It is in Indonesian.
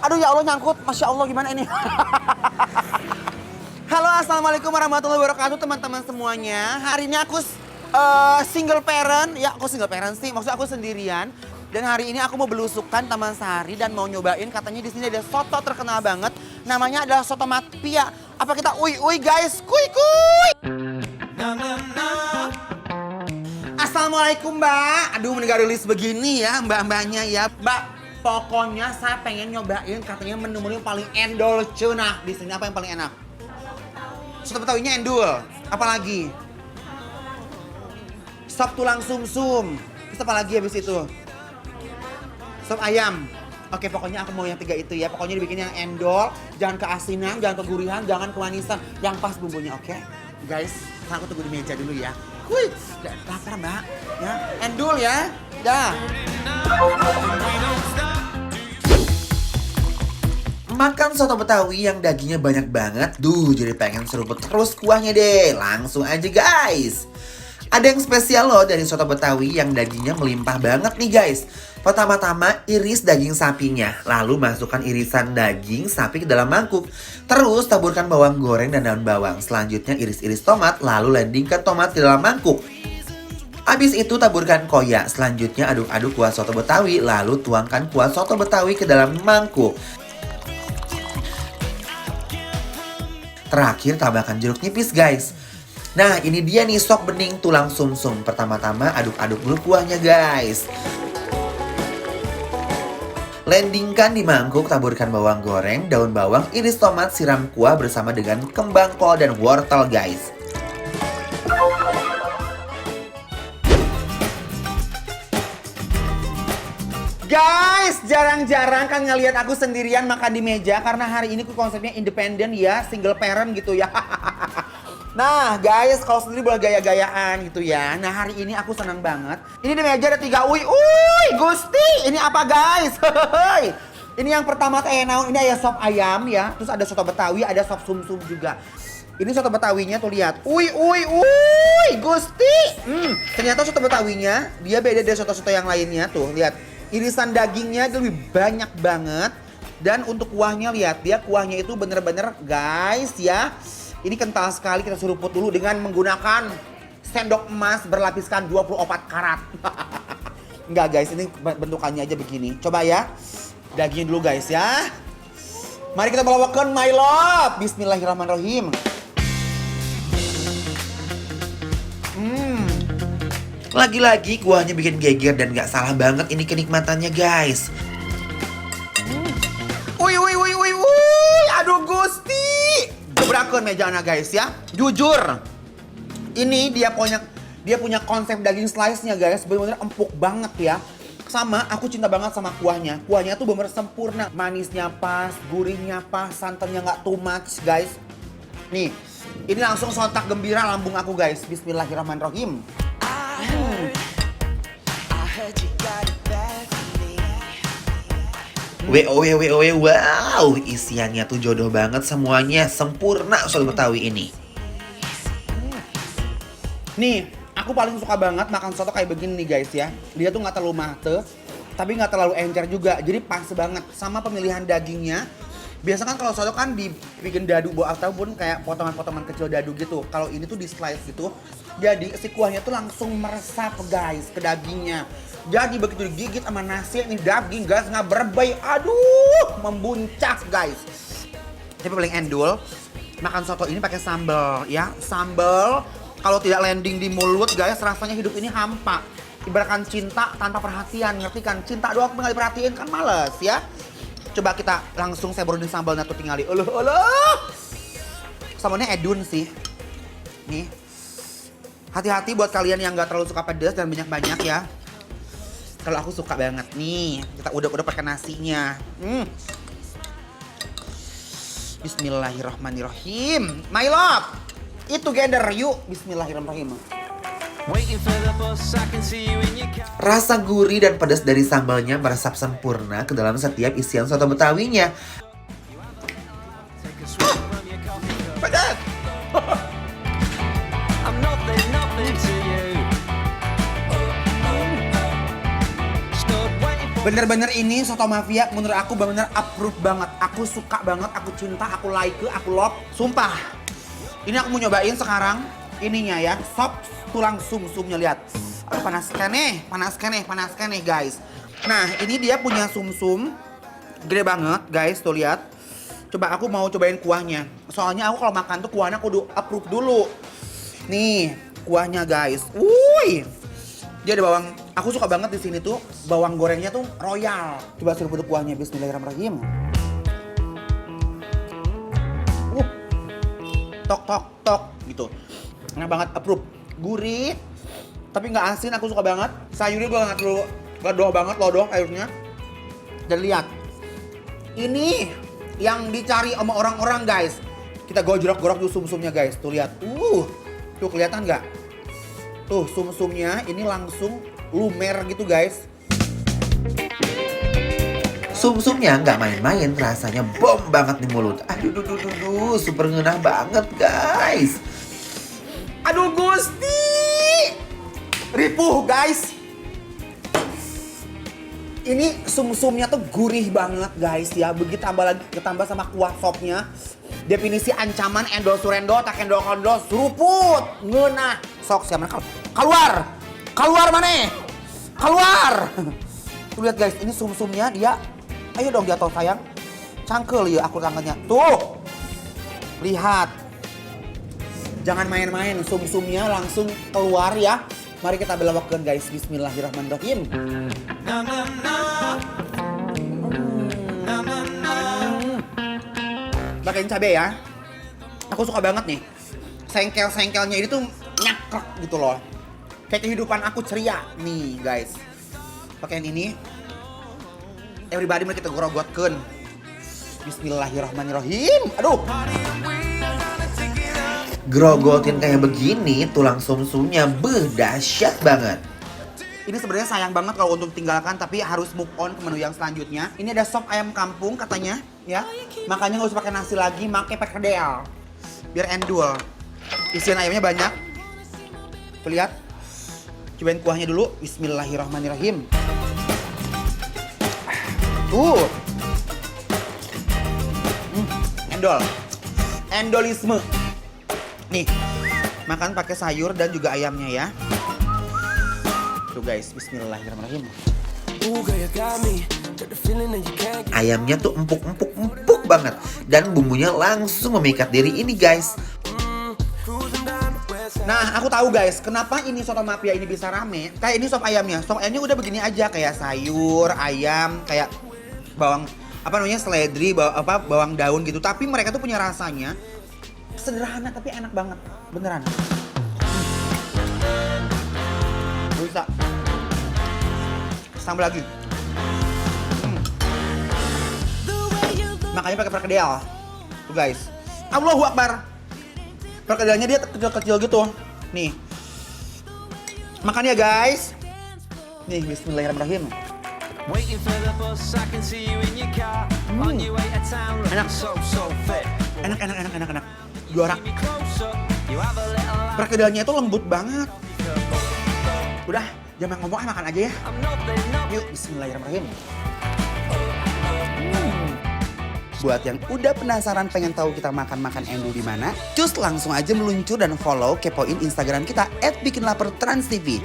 Aduh ya Allah nyangkut, Masya Allah gimana ini? Halo assalamualaikum warahmatullahi wabarakatuh teman-teman semuanya. Hari ini aku single parent, ya aku single parent sih, maksudnya aku sendirian. Dan hari ini aku mau belusukan Taman Sari dan mau nyobain katanya di sini ada soto terkenal banget. Namanya adalah soto Mapia. Apa kita uy guys? Kuy. Assalamualaikum Mbak. Aduh mendengar rilis begini ya mbak-mbaknya ya. Mbak, pokoknya saya pengen nyobain katanya menu-menu paling endol cuna. Di sini apa yang paling enak? Soto Betawinya endul. Apalagi? Sop tulang sumsum. Terus apa lagi habis itu? Sop ayam. Oke, pokoknya aku mau yang 3 itu ya. Pokoknya dibikin yang endol, jangan keasinan, jangan kegurihan, jangan kemanisan. Yang pas bumbunya, oke? Guys, aku tunggu di meja dulu ya. Wih, lapar Mbak. Ya, endol ya. Dah. Makan soto Betawi yang dagingnya banyak banget. Duh, jadi pengen seruput terus kuahnya deh. Langsung aja guys. Ada yang spesial loh dari soto Betawi yang dagingnya melimpah banget nih guys. Pertama-tama iris daging sapinya, lalu masukkan irisan daging sapi ke dalam mangkuk. Terus taburkan bawang goreng dan daun bawang. Selanjutnya iris-iris tomat, lalu landingkan tomat ke dalam mangkuk. Habis itu taburkan koya. Selanjutnya aduk-aduk kuah soto Betawi, lalu tuangkan kuah soto Betawi ke dalam mangkuk. Terakhir tambahkan jeruk nipis guys. Nah ini dia nih sop bening tulang sumsum. Pertama-tama aduk-aduk dulu kuahnya guys. Landingkan di mangkuk, taburkan bawang goreng, daun bawang, iris tomat, siram kuah bersama dengan kembang kol dan wortel guys. Guys, jarang-jarang kan ngelihat aku sendirian makan di meja karena hari ini konsepnya independen ya, single parent gitu ya. Nah guys, kalau sendiri boleh gaya-gayaan gitu ya. Nah hari ini aku senang banget. Ini di meja ada 3 uy Gusti. Ini apa guys? Ini yang pertama ini ada sop ayam ya. Terus ada soto Betawi, ada sop sumsum juga. Ini soto Betawinya tuh lihat. Uy Gusti. Ternyata soto Betawinya dia beda dari soto-soto yang lainnya tuh. Lihat, irisan dagingnya lebih banyak banget. Dan untuk kuahnya lihat, dia kuahnya itu bener-bener guys ya. Ini kental sekali, kita seruput dulu dengan menggunakan sendok emas berlapiskan 24 karat. Enggak guys, ini bentukannya aja begini. Coba ya, dagingnya dulu guys ya. Mari kita bawakan my love. Bismillahirrahmanirrahim. Lagi-lagi kuahnya bikin geger dan gak salah banget ini kenikmatannya guys. Uy, aduh Gusti. Gebrakan mejana guys ya. Jujur, ini dia punya konsep daging slice-nya guys, bener-bener empuk banget ya. Sama, aku cinta banget sama kuahnya. Kuahnya tuh bener sempurna. Manisnya pas, gurihnya pas, santannya nggak too much guys. Nih, ini langsung sontak gembira lambung aku guys. Bismillahirrahmanirrahim. Wow, isiannya tuh jodoh banget semuanya, sempurna soto Betawi ini. Nih, aku paling suka banget makan soto kayak begini nih guys ya. Dia tuh nggak terlalu mate, tapi nggak terlalu encer juga, jadi pas banget sama pemilihan dagingnya. Biasa kan kalau soto kan dibikin dadu ataupun kayak potongan-potongan kecil dadu gitu. Kalau ini tuh di slice gitu, jadi si kuahnya tuh langsung meresap guys ke dagingnya. Jadi begitu digigit sama nasi, ini daging guys nggak berbay, aduh membuncah guys. Tapi paling endul, makan soto ini pakai sambal ya. Sambal kalau tidak landing di mulut guys, rasanya hidup ini hampa. Ibaratkan cinta tanpa perhatian, ngerti kan? Cinta doang nggak diperhatiin kan males ya. Coba kita langsung saya burunin sambalnya tuh tinggali. Sambalnya edun sih. Nih. Hati-hati buat kalian yang nggak terlalu suka pedas dan banyak-banyak ya. Kalau aku suka banget nih, kita udah pakai nasinya. Bismillahirrahmanirrahim. My love, eat together yuk. Bismillahirrahmanirrahim. Rasa gurih dan pedas dari sambalnya meresap sempurna ke dalam setiap isian soto Betawinya. Pedas. Bener-bener ini soto mafia menurut aku bener-bener approve banget. Aku suka banget, aku cinta, aku like, aku love. Sumpah. Ini aku mau nyobain sekarang ininya ya, sop tulang sum-sumnya, lihat. Aduh, panas kan nih guys. Nah, ini dia punya sum-sum gede banget guys, tuh lihat. Coba aku mau cobain kuahnya. Soalnya aku kalau makan tuh kuahnya aku approve dulu. Nih, kuahnya guys. Wuih. Dia ada bawang, aku suka banget di sini tuh bawang gorengnya tuh royal. Coba suruh bentuk kuahnya, bismillahirrahmanirrahim. Tok gitu. Enak banget, approve. Gurih, tapi nggak asin, aku suka banget. Sayurnya juga nggak terlalu lodoh banget, lodoh sayurnya. Dan lihat, ini yang dicari sama orang-orang guys. Kita gojrok-gorok dulu sum-sumnya guys, tuh lihat. Tuh kelihatan nggak? Tuh sum-sumnya ini langsung lumer gitu guys. Sum-sumnya nggak main-main, rasanya bom banget di mulut. Aduh, super ngenah banget guys. Aduh Gusti, ripuh guys. Ini sum-sumnya tuh gurih banget guys ya. Begitu ditambah sama kuah sopnya. Definisi ancaman endo surendo tak endo kondo seruput ngeunah. Sok siapa keluar mana? Keluar. Tuh lihat guys, ini sum-sumnya dia. Ayo dong jatuh sayang. Cangkel ya aku tangannya. Tuh. Lihat. Jangan main-main, sum-sumnya langsung keluar ya. Mari kita belokkan guys. Bismillahirrahmanirrahim. Pakein cabai ya. Aku suka banget nih. Sengkel-sengkelnya ini tuh nyakrek gitu loh. Kayak kehidupan aku ceria nih guys. Pakein ini. Everybody mari kita gorogotkeun. Bismillahirrahmanirrahim. Aduh. Grogotin kayak begini, tulang sum-sumnya dahsyat banget. Ini sebenarnya sayang banget kalau untuk tinggalkan, tapi harus move on ke menu yang selanjutnya. Ini ada sop ayam kampung katanya, ya. Makanya nggak usah pakai nasi lagi, pakai perkedel. Biar endul. Isian ayamnya banyak. Tuh lihat. Cobain kuahnya dulu. Bismillahirrahmanirrahim. Tuh. Endol. Endolisme. Nih. Makan pakai sayur dan juga ayamnya ya. Tuh guys, bismillahirrahmanirrahim. Ayamnya tuh empuk banget. Dan bumbunya langsung memikat diri ini guys. Nah, aku tahu guys, kenapa ini soto mafia ini bisa rame. Kayak ini sop ayamnya. Sop ayamnya udah begini aja, kayak sayur, ayam, kayak bawang apa namanya seledri, bawang daun gitu. Tapi mereka tuh punya rasanya sederhana tapi enak banget, beneran. Bisa. Sambal lagi. Makanya pakai perkedel. Tuh guys. Allahu Akbar. Perkedelnya dia kecil-kecil gitu. Nih. Makan ya guys. Nih, bismillahirrahmanirrahim. Enak. Juara. Perkedelnya itu lembut banget. Udah, jangan ngomong, makan aja ya. Yuk, bismillahirrahmanirrahim. Buat yang udah penasaran pengen tahu kita makan endul di mana, cus langsung aja meluncur dan follow kepoin Instagram kita @bikinlapertransTV.